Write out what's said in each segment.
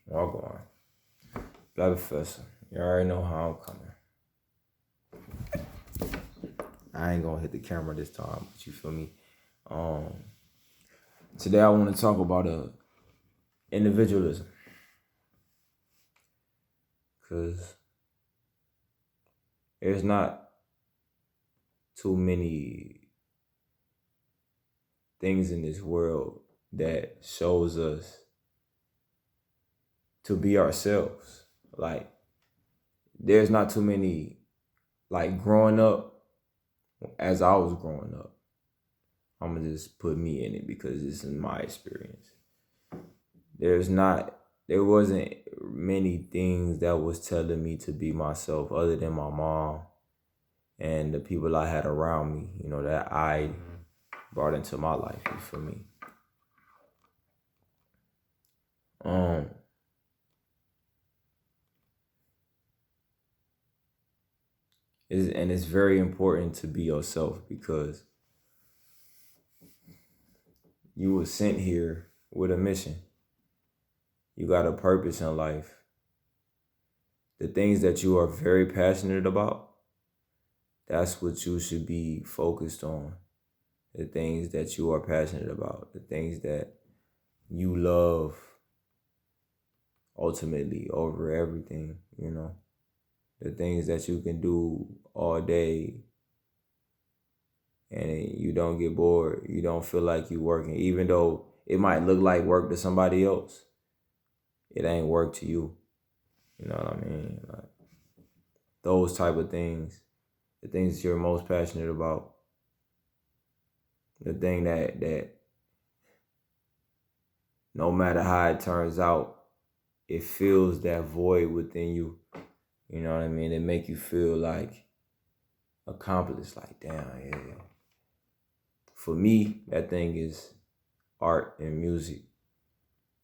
Walk on. BlvckProfessor. You already know how I'm coming. I ain't gonna hit the camera this time, but you feel me? Today I want to talk about individualism. Cause there's not too many things in this world that shows us to be ourselves. Like, there's not too many, like, growing up, as I was growing up, I'm gonna just put me in it because this is my experience. There wasn't many things that was telling me to be myself other than my mom and the people I had around me, that I brought into my life, you feel me? And it's very important to be yourself because you were sent here with a mission. You got a purpose in life. The things that you are very passionate about, that's what you should be focused on. The things that you are passionate about, the things that you love ultimately over everything, the things that you can do all day and you don't get bored. You don't feel like you're working, even though it might look like work to somebody else. It ain't work to you. You know what I mean? Like, those type of things, the things that you're most passionate about, the thing that no matter how it turns out, it fills that void within you. You know what I mean? It make you feel like accomplished, like, damn, yeah. For me, that thing is art and music.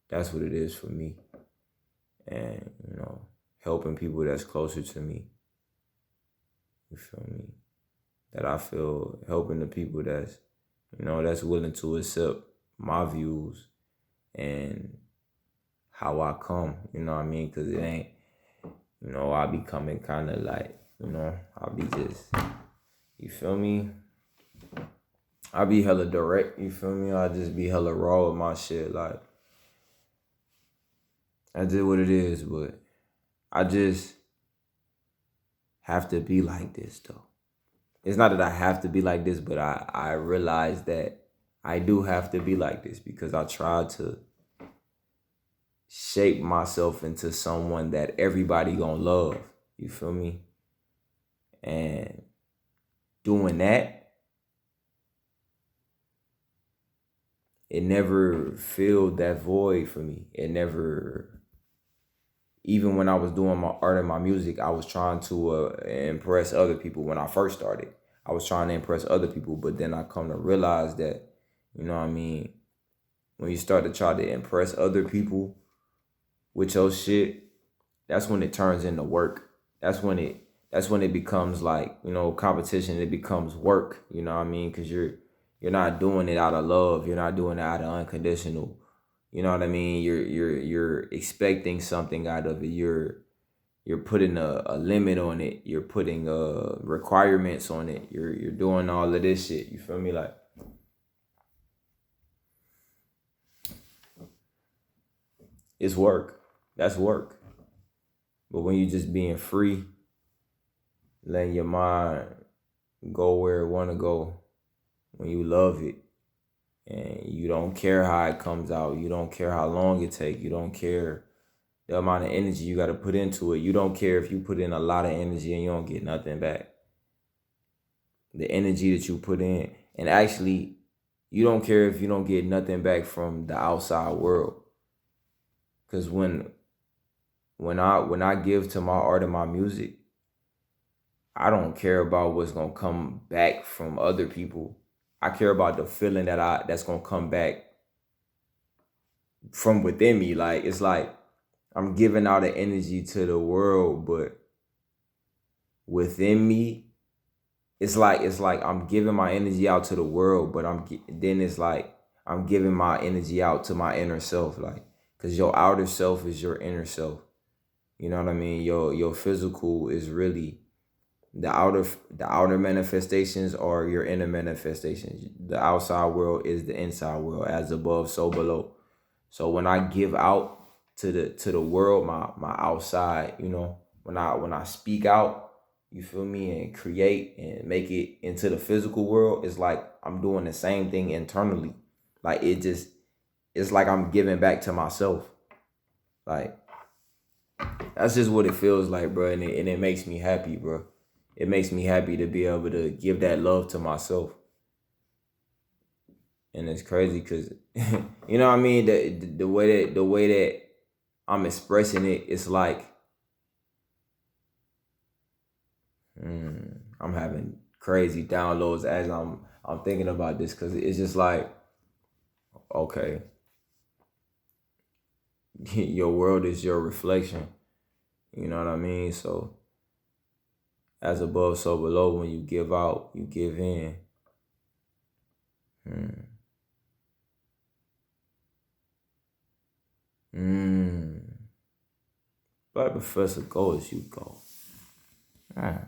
That's what it is for me. And, helping people that's closer to me. You feel me? That I feel helping the people that's willing to accept my views and how I come, you know what I mean? Because it ain't, I be coming kind of like, I'll be just, you feel me? I be hella direct, you feel me? I just be hella raw with my shit. Like, I did what it is, but I just have to be like this, though. It's not that I have to be like this, but I realize that I do have to be like this because I try to shape myself into someone that everybody gonna love. You feel me? And doing that, it never filled that void for me. It never, even when I was doing my art and my music, I was trying to impress other people. When I first started, I was trying to impress other people, but then I come to realize that, when you start to try to impress other people with your shit, that's when it turns into work. That's when it becomes like, competition. It becomes work, you know what I mean? Because you're not doing it out of love. You're not doing it out of unconditional. You know what I mean? You're expecting something out of it. You're putting a limit on it. You're putting requirements on it. You're doing all of this shit. You feel me? Like, it's work. That's work. But when you just being free, letting your mind go where it want to go, when you love it, and you don't care how it comes out, you don't care how long it takes, you don't care the amount of energy you got to put into it, you don't care if you put in a lot of energy and you don't get nothing back. The energy that you put in, and actually, you don't care if you don't get nothing back from the outside world. Because when I give to my art and my music, I don't care about what's gonna come back from other people. I care about the feeling that's gonna come back from within me. Like, it's like I'm giving out the energy to the world, but within me, it's like I'm giving my energy out to the world, but then it's like I'm giving my energy out to my inner self. Like, Because your outer self is your inner self. You know what I mean? Your physical is really the outer manifestations are your inner manifestations. The outside world is the inside world, as above, so below. So when I give out to the world, my outside, when I speak out, you feel me, and create and make it into the physical world, it's like I'm doing the same thing internally. Like it's like I'm giving back to myself. Like that's just what it feels like, bro, and it makes me happy, bro. It makes me happy to be able to give that love to myself. And it's crazy because you know what I mean, the way that I'm expressing it, it's like I'm having crazy downloads as I'm thinking about this, because it's just like, okay, your world is your reflection. You know what I mean? So as above, so below. When you give out, you give in. Mm. Mm. Black Professor, go as you go. Ah,